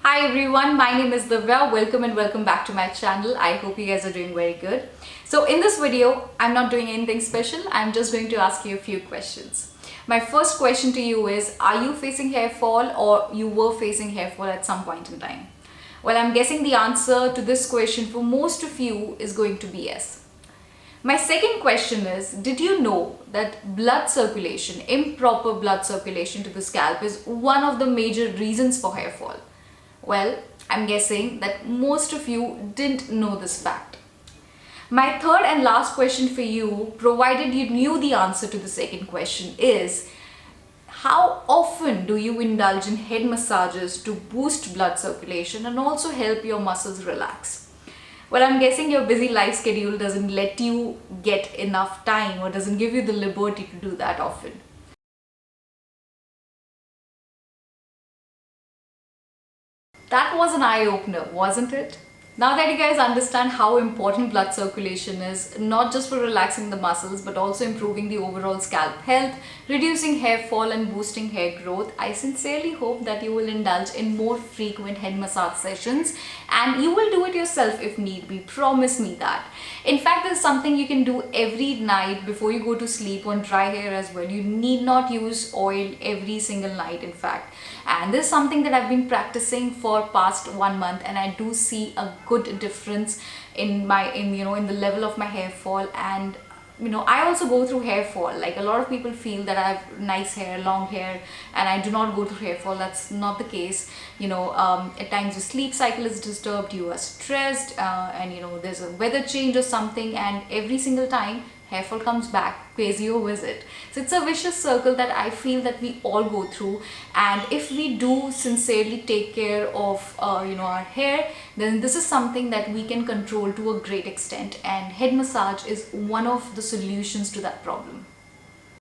Hi everyone, my name is Divya. Welcome and welcome back to my channel. I hope you guys are doing very good. So in this video, I'm not doing anything special. I'm just going to ask you a few questions. My first question to you is, are you facing hair fall or you were facing hair fall at some point in time? Well, I'm guessing the answer to this question for most of you is going to be yes. My second question is, did you know that blood circulation, improper blood circulation to the scalp is one of the major reasons for hair fall? Well, I'm guessing that most of you didn't know this fact. My third and last question for you, provided you knew the answer to the second question, is how often do you indulge in head massages to boost blood circulation and also help your muscles relax? Well, I'm guessing your busy life schedule doesn't let you get enough time or doesn't give you the liberty to do that often. That was an eye opener, wasn't it? Now that you guys understand how important blood circulation is, not just for relaxing the muscles but also improving the overall scalp health, reducing hair fall and boosting hair growth, I sincerely hope that you will indulge in more frequent head massage sessions and you will do it yourself if need be. Promise me that. In fact, there's something you can do every night before you go to sleep on dry hair as well. You need not use oil every single night, in fact. And this is something that I've been practicing for past 1 month, and I do see a good difference in the level of my hair fall. And I also go through hair fall. Like, a lot of people feel that I have nice hair, long hair, and I do not go through hair fall. That's not the case. At times your sleep cycle is disturbed, you are stressed, and there's a weather change or something, and every single time hair fall comes back, pays you a visit. So it's a vicious circle that I feel that we all go through. And if we do sincerely take care of our hair, then this is something that we can control to a great extent. And head massage is one of the solutions to that problem.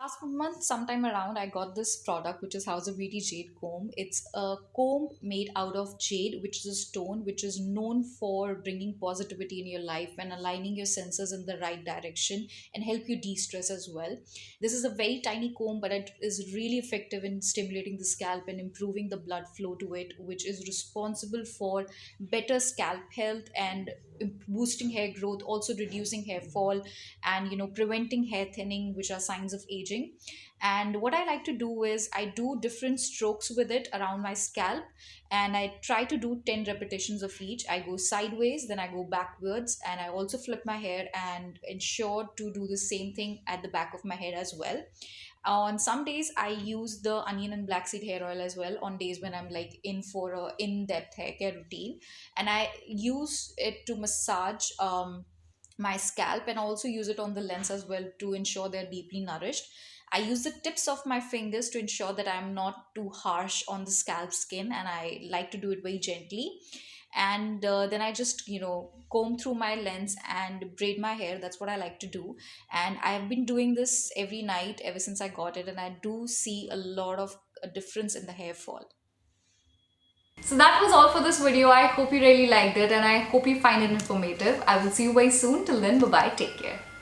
Last month, sometime around, I got this product which is House of Beauty Jade Comb. It's a comb made out of jade, which is a stone which is known for bringing positivity in your life and aligning your senses in the right direction and help you de stress as well. This is a very tiny comb, but it is really effective in stimulating the scalp and improving the blood flow to it, which is responsible for better scalp health and boosting hair growth, also reducing hair fall, and preventing hair thinning, which are signs of aging. And what I like to do is I do different strokes with it around my scalp, and I try to do 10 repetitions of each. I go sideways, then I go backwards, and I also flip my hair and ensure to do the same thing at the back of my head as well. On some days I use the onion and black seed hair oil as well, on days when I'm like in for a in-depth hair care routine, and I use it to massage my scalp and also use it on the lens as well to ensure they're deeply nourished. I use the tips of my fingers to ensure that I'm not too harsh on the scalp skin, and I like to do it very gently. And then I just comb through my lens and braid my hair. That's what I like to do, and I have been doing this every night ever since I got it, and I do see a lot of a difference in the hair fall. So that was all for this video. I hope you really liked it and I hope you find it informative. I will see you very soon. Till then, bye bye. Take care.